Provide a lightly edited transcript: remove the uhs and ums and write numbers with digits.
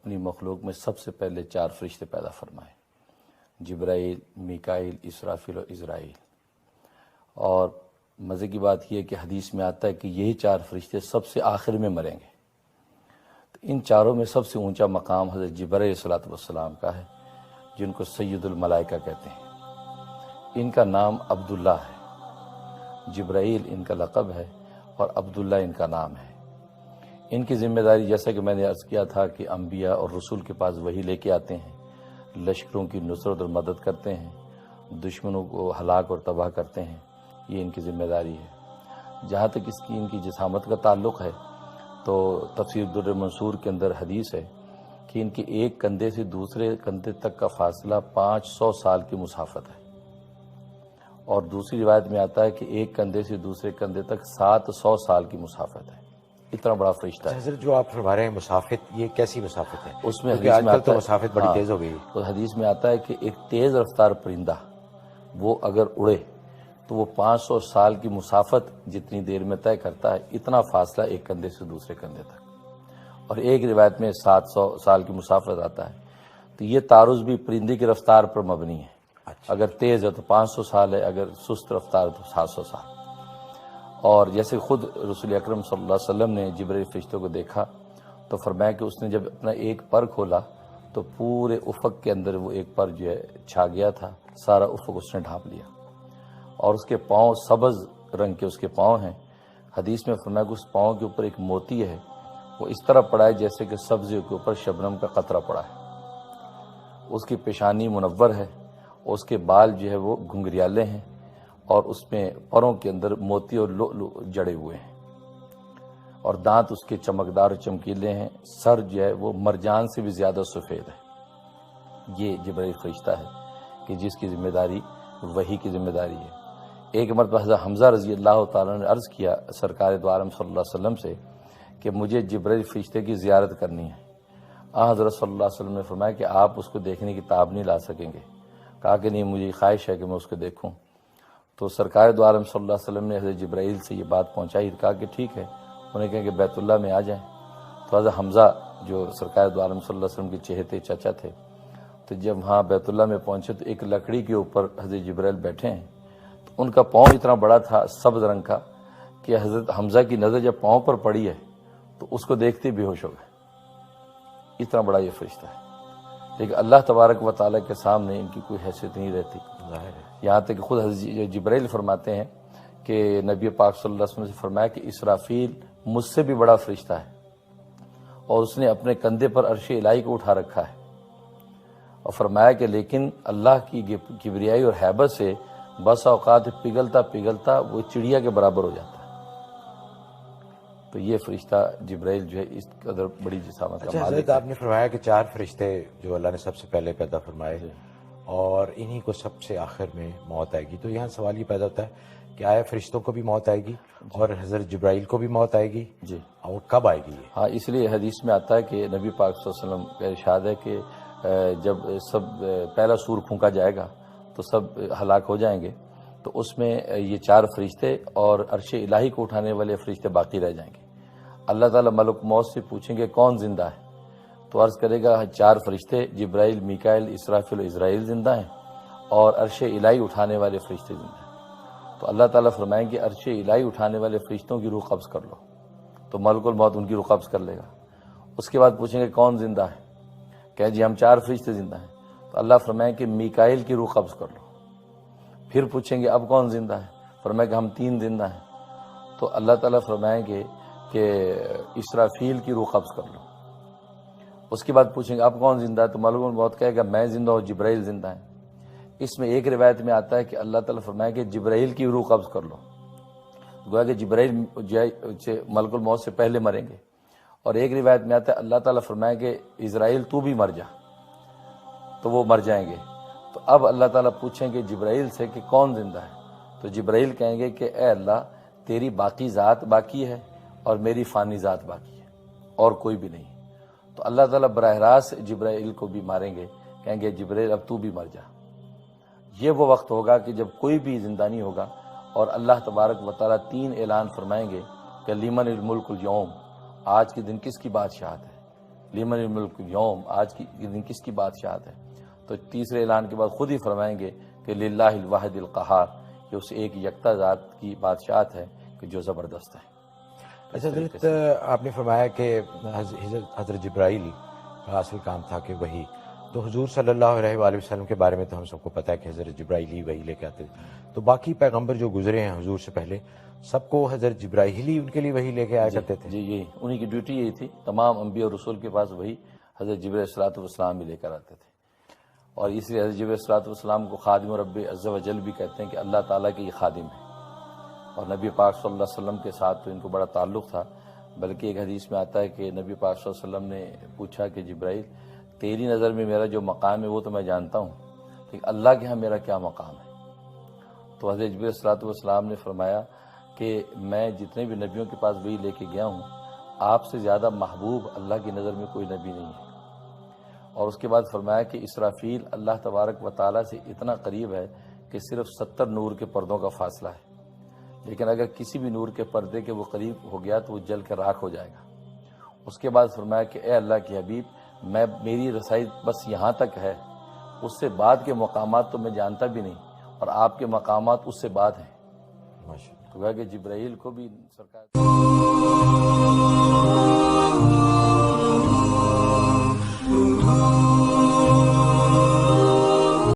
اپنی مخلوق میں سب سے پہلے 4 فرشتے پیدا فرمائے، جبرائیل، میکائیل، اسرافیل اور اسرائیل۔ اور مزے کی بات یہ ہے کہ حدیث میں آتا ہے کہ یہی 4 فرشتے سب سے آخر میں مریں گے۔ تو ان چاروں میں سب سے اونچا مقام حضرت جبرائیل علیہ السلام کا ہے، جن کو سید الملائکہ کہتے ہیں۔ ان کا نام عبداللہ ہے، جبرائیل ان کا لقب ہے اور عبداللہ ان کا نام ہے۔ ان کی ذمہ داری، جیسا کہ میں نے عرض کیا تھا، کہ انبیاء اور رسول کے پاس وحی لے کے آتے ہیں، لشکروں کی نصرت اور مدد کرتے ہیں، دشمنوں کو ہلاک اور تباہ کرتے ہیں، یہ ان کی ذمہ داری ہے۔ جہاں تک ان کی جسامت کا تعلق ہے تو تفسیر در منصور کے اندر حدیث ہے کہ ان کے ایک کندھے سے دوسرے کندھے تک کا فاصلہ 500 سال کی مسافت ہے، اور دوسری روایت میں آتا ہے کہ ایک کندھے سے دوسرے کندھے تک 700 سال کی مسافت ہے۔ اتنا بڑا فرشتہ ہے۔ حضرت جو آپ فرما رہے ہیں مسافت، یہ کیسی مسافت ہے؟ اس میں کیونکہ حدیث آج میں کل آتا تو ہے، مسافت بڑی تیز ہو گئی۔ تو حدیث میں آتا ہے کہ ایک تیز رفتار پرندہ وہ اگر اڑے تو وہ 500 سال کی مسافت جتنی دیر میں طے کرتا ہے، اتنا فاصلہ ایک کندھے سے دوسرے کندھے تک، اور ایک روایت میں 700 سال کی مسافت آتا ہے۔ تو یہ تعارض بھی پرندے کی رفتار پر مبنی ہے۔ اگر تیز ہے تو 500 سال ہے، اگر سست رفتار ہے تو 700 سال۔ اور جیسے خود رسول اکرم صلی اللہ علیہ وسلم نے جبرائیل فرشتوں کو دیکھا تو فرمایا کہ اس نے جب اپنا ایک پر کھولا تو پورے افق کے اندر وہ ایک پر جو ہے چھا گیا تھا، سارا افق اس نے ڈھانپ لیا، اور اس کے پاؤں سبز رنگ کے اس کے پاؤں ہیں۔ حدیث میں فرمایا کہ اس پاؤں کے اوپر ایک موتی ہے، وہ اس طرح پڑا ہے جیسے کہ سبزی کے اوپر شبنم کا قطرہ پڑا ہے۔ اس کی پیشانی منور ہے، اس کے بال جو ہے وہ گھنگریالے ہیں، اور اس میں پروں کے اندر موتی اور لؤلؤ جڑے ہوئے ہیں، اور دانت اس کے چمکدار اور چمکیلے ہیں۔ سر جو ہے وہ مرجان سے بھی زیادہ سفید ہے۔ یہ جبرائیل فرشتہ ہے کہ جس کی ذمہ داری وحی کی ذمہ داری ہے۔ ایک مرتبہ حضرت حمزہ رضی اللہ تعالیٰ نے عرض کیا سرکار دو عالم صلی اللہ علیہ وسلم سے کہ مجھے جبرائیل فرشتے کی زیارت کرنی ہے۔ حضرت صلی اللہ علیہ وسلم نے فرمایا کہ آپ اس کو دیکھنے کی تاب نہیں لا سکیں گے۔ کہا کہ نہیں، مجھے خواہش ہے کہ میں اس کو دیکھوں۔ تو سرکار دو عالم صلی اللہ علیہ وسلم نے حضرت جبرائیل سے یہ بات پہنچائی، کہا کہ ٹھیک ہے، انہیں کہا کہ بیت اللہ میں آ جائیں۔ تو حضرت حمزہ جو سرکار دو عالم صلی اللہ علیہ وسلم کے چہتے چچا تھے، تو جب وہاں بیت اللہ میں پہنچے تو ایک لکڑی کے اوپر حضرت جبرائیل بیٹھے ہیں، تو ان کا پاؤں اتنا بڑا تھا سبز رنگ کا کہ حضرت حمزہ کی نظر جب پاؤں پر پڑی ہے تو اس کو دیکھتے بے ہوش ہو گئے۔ اتنا بڑا یہ فرشتہ ہے، لیکن اللہ تبارک و تعالیٰ کے سامنے ان کی کوئی حیثیت نہیں رہتی۔ یہاں تک کہ خود حضرت جبرائیل فرماتے ہیں کہ نبی پاک صلی اللہ علیہ وسلم سے فرمایا کہ اسرافیل مجھ سے بھی بڑا فرشتہ ہے، اور اس نے اپنے کندھے پر عرش الہی کو اٹھا رکھا ہے، اور فرمایا کہ لیکن اللہ کی کبریائی اور ہیبت سے بس اوقات پگھلتا پگھلتا وہ چڑیا کے برابر ہو جاتا ہے۔ تو یہ فرشتہ جبرائیل جو ہے اس قدر بڑی جسامت کا مالک حضرت آپ نے فرمایا کہ 4 فرشتے جو اللہ نے سب سے پہلے پیدا فرمائے، اور انہی کو سب سے آخر میں موت آئے گی۔ تو یہاں سوال یہ پیدا ہوتا ہے کہ آیا فرشتوں کو بھی موت آئے گی اور حضرت جبرائیل کو بھی موت آئے گی؟ جی، اور کب آئے گی؟ ہاں، اس لیے حدیث میں آتا ہے کہ نبی پاک صلی اللہ علیہ وسلم کا ارشاد ہے کہ جب سب پہلا سور پھونکا جائے گا تو سب ہلاک ہو جائیں گے، تو اس میں یہ 4 فرشتے اور عرش الہی کو اٹھانے والے فرشتے باقی رہ جائیں گے۔ اللہ تعالیٰ ملک موت سے پوچھیں گے کون زندہ ہے، تو عرض کرے گا 4 فرشتے جبرائیل، میکائیل، اسرافیل و اسرائیل زندہ ہیں، اور عرش الہی اٹھانے والے فرشتے زندہ ہیں۔ تو اللہ تعالیٰ فرمائیں کہ عرش الہی اٹھانے والے فرشتوں کی روح قبض کر لو، تو ملک الموت ان کی روح قبض کر لے گا۔ اس کے بعد پوچھیں گے کون زندہ ہے، کہ جی ہم 4 فرشتے زندہ ہیں، تو اللہ فرمائیں کہ میکائیل کی روح قبض کر لو۔ پھر پوچھیں گے اب کون زندہ ہے، فرمائیں کہ ہم 3 زندہ ہیں، تو اللہ تعالیٰ فرمائیں گے کہ اسرافیل کی روح قبض کر لو۔ اس کے بعد پوچھیں گے اب کون زندہ ہے، تو ملک الموت کہے گا میں زندہ ہوں، جبرائیل زندہ ہے۔ اس میں ایک روایت میں آتا ہے کہ اللہ تعالیٰ فرمائے کہ جبرائیل کی روح قبض کر لو، گویا کہ جبرائیل ملک الموت سے پہلے مریں گے۔ اور ایک روایت میں آتا ہے اللہ تعالیٰ فرمائے کہ اسرائیل تو بھی مر جا، تو وہ مر جائیں گے۔ تو اب اللہ تعالیٰ پوچھیں گے جبرائیل سے کہ کون زندہ ہے، تو جبرائیل کہیں گے کہ اے اللہ تیری باقی ذات باقی ہے اور میری فانی ذات باقی ہے، اور کوئی بھی نہیں۔ تو اللہ تعالیٰ براہ راست جبرائیل کو بھی ماریں گے، کہیں گے جبرائیل اب تو بھی مر جا۔ یہ وہ وقت ہوگا کہ جب کوئی بھی زندہ نہیں ہوگا، اور اللہ تبارک و تعالیٰ 3 اعلان فرمائیں گے کہ لمن الملک اليوم، آج کے دن کس کی بادشاہت ہے۔ لمن الملک یوم، آج کی دن کس کی بادشاہت ہے؟ تو تیسرے اعلان کے بعد خود ہی فرمائیں گے کہ للہ الواحد القہار، یہ اس ایک یکتا ذات کی بادشاہت ہے کہ جو زبردست ہے۔ اچھا حضرت، آپ نے فرمایا کہ حضرت جبرائیل کا اصل کام تھا کہ وہی، تو حضور صلی اللہ علیہ وآلہ وسلم کے بارے میں تو ہم سب کو پتہ ہے کہ حضرت جبرائیل ہی وہی لے کے آتے تھے، تو باقی پیغمبر جو گزرے ہیں حضور سے پہلے، سب کو حضرت جبرائیل ہی ان کے لیے وہی لے کے آیا کرتے تھے؟ جی یہی انہی کی ڈیوٹی یہی تھی، تمام انبیاء اور رسول کے پاس وہی حضرت جبرائیل علیہ الصلوۃ والسلام بھی لے کر آتے تھے، اور اس لیے حضرت جبرائیل علیہ الصلوۃ والسلام کو خادم رب عز و جل بھی کہتے ہیں کہ اللہ تعالیٰ کے یہ خادم ہیں، اور نبی پاک صلی اللہ علیہ وسلم کے ساتھ تو ان کو بڑا تعلق تھا، بلکہ ایک حدیث میں آتا ہے کہ نبی پاک صلی اللہ علیہ وسلم نے پوچھا کہ جبرائیل، تیری نظر میں میرا جو مقام ہے وہ تو میں جانتا ہوں، لیکن اللہ کے ہاں میرا کیا مقام ہے؟ تو حضرت جبرائیل علیہ الصلوۃ والسلام نے فرمایا کہ میں جتنے بھی نبیوں کے پاس وہی لے کے گیا ہوں، آپ سے زیادہ محبوب اللہ کی نظر میں کوئی نبی نہیں ہے۔ اور اس کے بعد فرمایا کہ اسرافیل اللہ تبارک و تعالیٰ سے اتنا قریب ہے کہ صرف 70 نور کے پردوں کا فاصلہ ہے، لیکن اگر کسی بھی نور کے پردے کے وہ قریب ہو گیا تو وہ جل کر راکھ ہو جائے گا۔ اس کے بعد فرمایا کہ اے اللہ کے حبیب، میری رسائی بس یہاں تک ہے، اس سے بعد کے مقامات تو میں جانتا بھی نہیں، اور آپ کے مقامات اس سے بعد ہیں۔ ماشاء اللہ۔ تو کہ جبرائیل کو بھی سرکار